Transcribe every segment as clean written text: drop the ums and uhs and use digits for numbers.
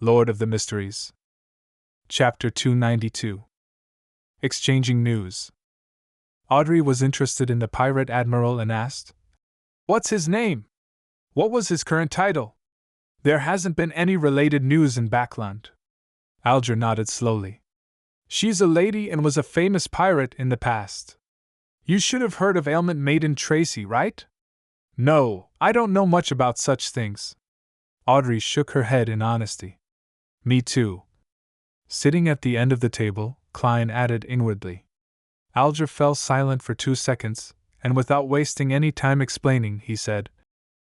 Lord of the Mysteries. Chapter 292. Exchanging News. Audrey was interested in the pirate admiral and asked, "What's his name? What was his current title? There hasn't been any related news in Backland." Alger nodded slowly. "She's a lady and was a famous pirate in the past. You should have heard of Ailment Maiden Tracy, right?" "No, I don't know much about such things." Audrey shook her head in honesty. "Me too." Sitting at the end of the table, Klein added inwardly. Alger fell silent for 2 seconds, and without wasting any time explaining, he said,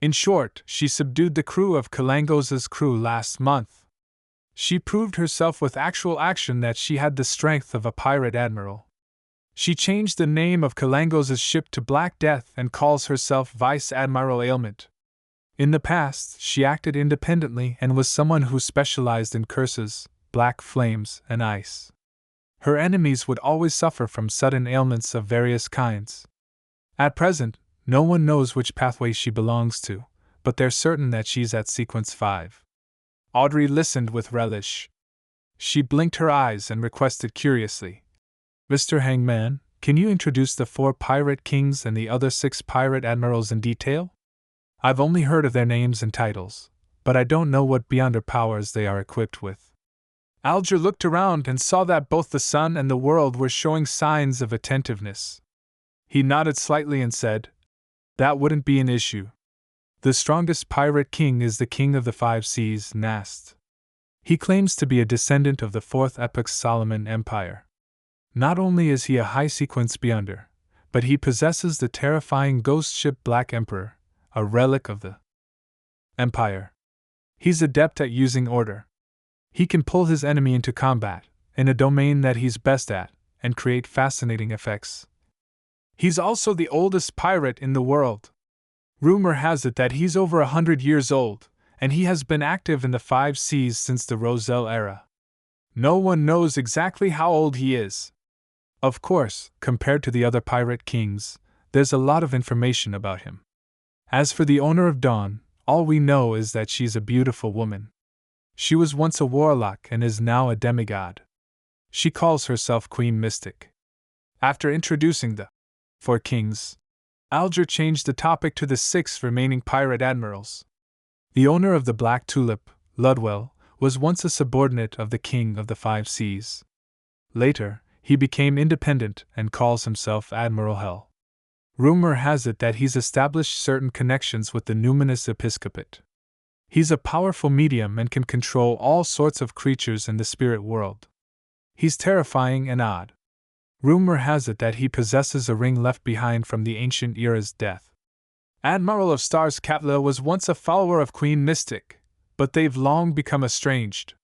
"In short, she subdued the crew of Kalangos's crew last month. She proved herself with actual action that she had the strength of a pirate admiral. She changed the name of Kalangos's ship to Black Death and calls herself Vice Admiral Ailment. In the past, she acted independently and was someone who specialized in curses, black flames, and ice. Her enemies would always suffer from sudden ailments of various kinds. At present, no one knows which pathway she belongs to, but they're certain that she's at Sequence 5. Audrey listened with relish. She blinked her eyes and requested curiously, "Mr. Hangman, can you introduce the 4 pirate kings and the other 6 pirate admirals in detail? I've only heard of their names and titles, but I don't know what beyonder powers they are equipped with." Alger looked around and saw that both the sun and the world were showing signs of attentiveness. He nodded slightly and said, "That wouldn't be an issue. The strongest pirate king is the king of the 5 seas, Nast. He claims to be a descendant of the 4th epoch's Solomon Empire. Not only is he a high-sequence beyonder, but he possesses the terrifying ghost ship Black Emperor, a relic of the Empire. He's adept at using order. He can pull his enemy into combat, in a domain that he's best at, and create fascinating effects. He's also the oldest pirate in the world. Rumor has it that he's over 100 years old, and he has been active in the 5 seas since the Roselle era. No one knows exactly how old he is. Of course, compared to the other pirate kings, there's a lot of information about him. As for the owner of Dawn, all we know is that she's a beautiful woman. She was once a warlock and is now a demigod. She calls herself Queen Mystic." After introducing the 4 kings, Alger changed the topic to the 6 remaining pirate admirals. The owner of the Black Tulip, Ludwell, was once a subordinate of the king of the 5 seas. Later, he became independent and calls himself Admiral Hell. Rumor has it that he's established certain connections with the numinous episcopate. He's a powerful medium and can control all sorts of creatures in the spirit world. He's terrifying and odd. Rumor has it that he possesses a ring left behind from the ancient era's death. Admiral of Stars Katla was once a follower of Queen Mystic, but they've long become estranged.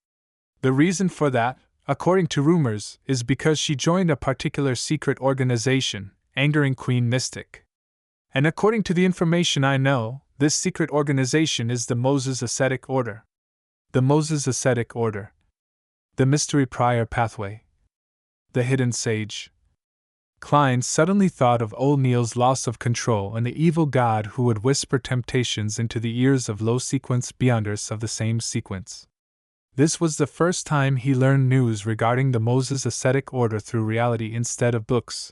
The reason for that, according to rumors, is because she joined a particular secret organization, angering Queen Mystic. And according to the information I know, this secret organization is the Moses Ascetic Order. The Moses Ascetic Order. The Mystery Prior Pathway. The Hidden Sage. Klein suddenly thought of old Neil's loss of control and the evil god who would whisper temptations into the ears of low-sequence beyonders of the same sequence. This was the first time he learned news regarding the Moses Ascetic Order through reality instead of books.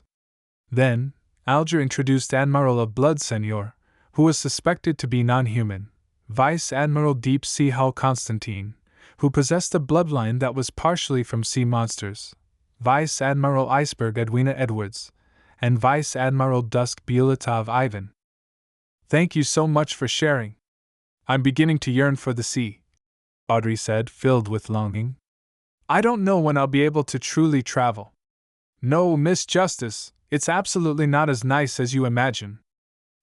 Then, Alger introduced Admiral of Blood Senor, who was suspected to be non-human, Vice Admiral Deep Sea Hull Constantine, who possessed a bloodline that was partially from sea monsters, Vice Admiral Iceberg Edwina Edwards, and Vice Admiral Dusk Bulatov Ivan. "Thank you so much for sharing. I'm beginning to yearn for the sea," Audrey said, filled with longing. "I don't know when I'll be able to truly travel." "No, Miss Justice, it's absolutely not as nice as you imagine.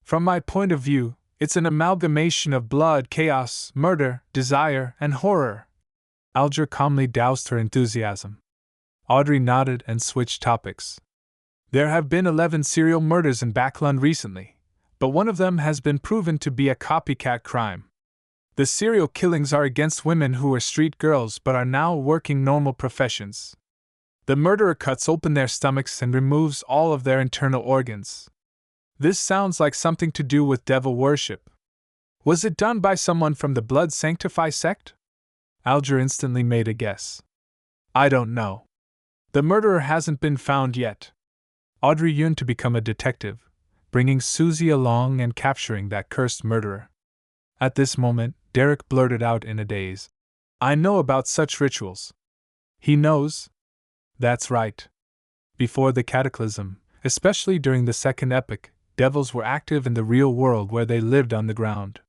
From my point of view, it's an amalgamation of blood, chaos, murder, desire, and horror." Alger calmly doused her enthusiasm. Audrey nodded and switched topics. "There have been 11 serial murders in Backland recently, but one of them has been proven to be a copycat crime. The serial killings are against women who were street girls but are now working normal professions. The murderer cuts open their stomachs and removes all of their internal organs. This sounds like something to do with devil worship. Was it done by someone from the Blood Sanctify sect?" Alger instantly made a guess. I don't know. The murderer hasn't been found yet. Audrey yearned to become a detective, bringing Susie along and capturing that cursed murderer. At this moment, Derek blurted out in a daze. I know about such rituals. He knows? That's right. Before the cataclysm, especially during the Second Epoch, devils were active in the real world where they lived on the ground.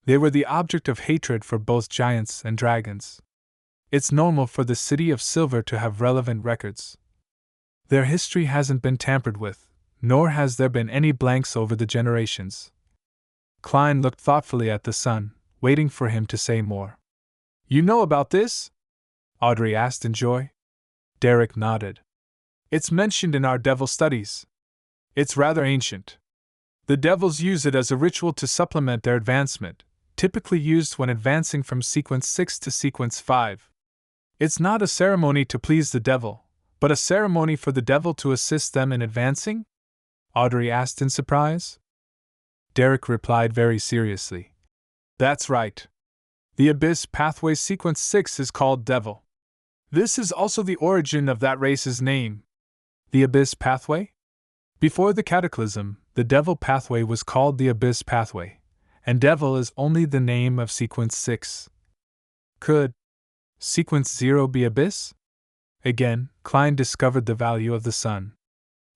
They were the object of hatred for both giants and dragons. It's normal for the City of Silver to have relevant records. Their history hasn't been tampered with, nor has there been any blanks over the generations. Klein looked thoughtfully at the son, waiting for him to say more. You know about this? Audrey asked in joy. Derek nodded. It's mentioned in our devil studies. It's rather ancient. The devils use it as a ritual to supplement their advancement, typically used when advancing from sequence 6 to sequence 5. It's not a ceremony to please the devil, but a ceremony for the devil to assist them in advancing? Audrey asked in surprise. Derek replied very seriously. That's right. The Abyss Pathway Sequence 6 is called Devil. This is also the origin of that race's name. The Abyss Pathway? Before the Cataclysm, the Devil Pathway was called the Abyss Pathway, and Devil is only the name of Sequence 6. Could Sequence 0 be Abyss? Again, Klein discovered the value of the sun.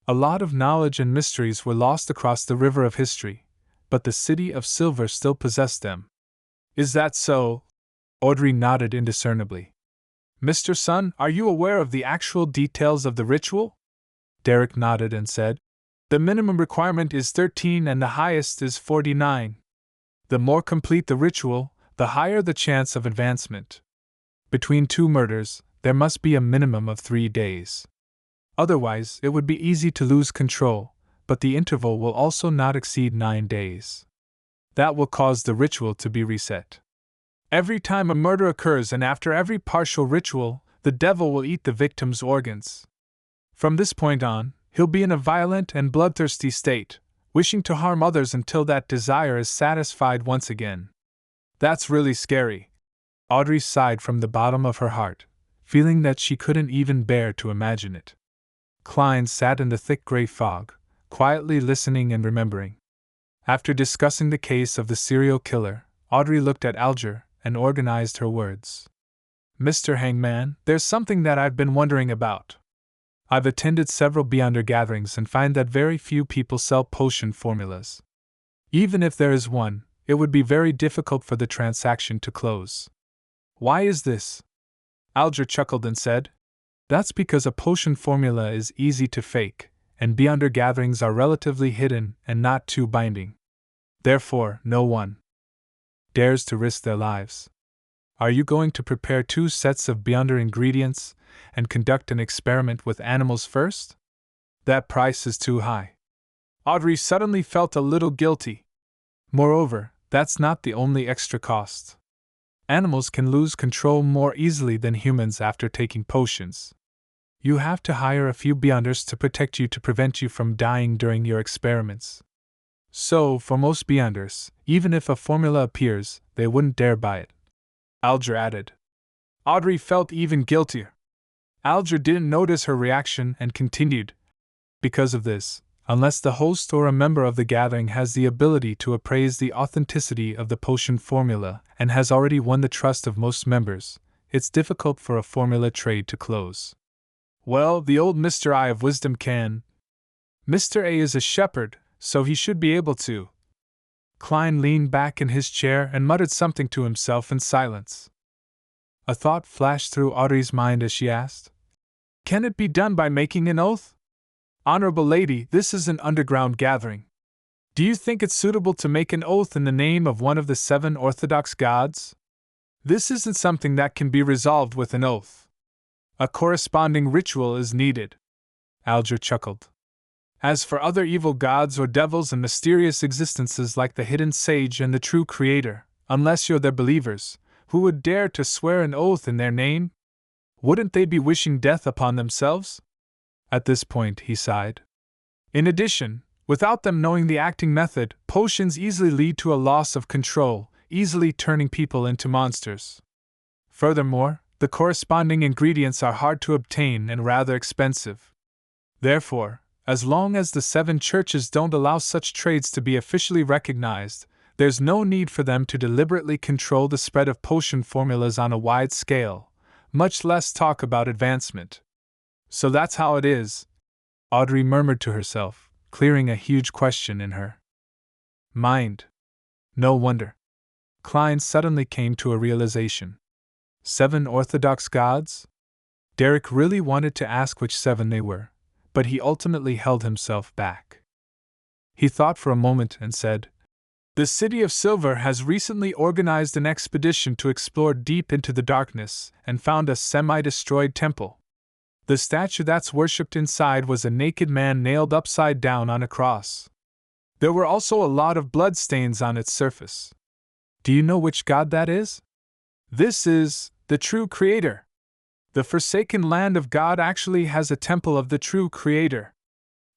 A lot of knowledge and mysteries were lost across the river of history, but the City of Silver still possessed them. Is that so? Audrey nodded indiscernibly. Mr. Sun, are you aware of the actual details of the ritual? Derek nodded and said, The minimum requirement is 13 and the highest is 49. The more complete the ritual, the higher the chance of advancement. Between two murders, there must be a minimum of 3 days. Otherwise, it would be easy to lose control, but the interval will also not exceed 9 days. That will cause the ritual to be reset. Every time a murder occurs and after every partial ritual, the devil will eat the victim's organs. From this point on, he'll be in a violent and bloodthirsty state, wishing to harm others until that desire is satisfied once again. That's really scary. Audrey sighed from the bottom of her heart, feeling that she couldn't even bear to imagine it. Klein sat in the thick gray fog, quietly listening and remembering. After discussing the case of the serial killer, Audrey looked at Alger and organized her words. Mr. Hangman, there's something that I've been wondering about. I've attended several Beyonder gatherings and find that very few people sell potion formulas. Even if there is one, it would be very difficult for the transaction to close. Why is this? Alger chuckled and said, That's because a potion formula is easy to fake, and Beyonder gatherings are relatively hidden and not too binding. Therefore, no one dares to risk their lives. Are you going to prepare 2 sets of Beyonder ingredients and conduct an experiment with animals first? That price is too high. Audrey suddenly felt a little guilty. Moreover, that's not the only extra cost. Animals can lose control more easily than humans after taking potions. You have to hire a few Beyonders to protect you to prevent you from dying during your experiments. So, for most Beyonders, even if a formula appears, they wouldn't dare buy it. Alger added. Audrey felt even guiltier. Alger didn't notice her reaction and continued. Because of this, unless the host or a member of the gathering has the ability to appraise the authenticity of the potion formula and has already won the trust of most members, it's difficult for a formula trade to close. Well, the old Mr. Eye of Wisdom can. Mr. A is a shepherd, so he should be able to. Klein leaned back in his chair and muttered something to himself in silence. A thought flashed through Audrey's mind as she asked, Can it be done by making an oath? Honorable lady, this is an underground gathering. Do you think it's suitable to make an oath in the name of one of the 7 orthodox gods? This isn't something that can be resolved with an oath. A corresponding ritual is needed. Alger chuckled. As for other evil gods or devils and mysterious existences like the hidden sage and the true creator, unless you're their believers, who would dare to swear an oath in their name? Wouldn't they be wishing death upon themselves? At this point, he sighed. In addition, without them knowing the acting method, potions easily lead to a loss of control, easily turning people into monsters. Furthermore, the corresponding ingredients are hard to obtain and rather expensive. Therefore, as long as the 7 churches don't allow such trades to be officially recognized, there's no need for them to deliberately control the spread of potion formulas on a wide scale, much less talk about advancement. So that's how it is, Audrey murmured to herself, clearing a huge question in her mind. No wonder. Klein suddenly came to a realization. 7 orthodox gods? Derek really wanted to ask which 7 they were, but he ultimately held himself back. He thought for a moment and said, "The City of Silver has recently organized an expedition to explore deep into the darkness and found a semi-destroyed temple. The statue that's worshipped inside was a naked man nailed upside down on a cross. There were also a lot of bloodstains on its surface. Do you know which god that is? This is the true Creator. The forsaken land of God actually has a temple of the true Creator.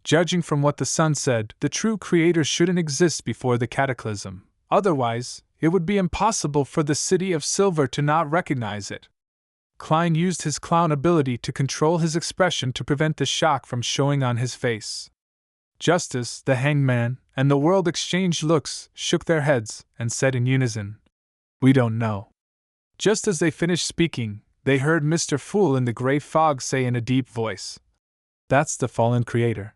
Judging from what the Sun said, the true Creator shouldn't exist before the cataclysm. Otherwise, it would be impossible for the City of Silver to not recognize it." Klein used his clown ability to control his expression to prevent the shock from showing on his face. Justice, the hangman, and the world exchanged looks, shook their heads, and said in unison, "We don't know." Just as they finished speaking, they heard Mr. Fool in the gray fog say in a deep voice, "That's the fallen Creator."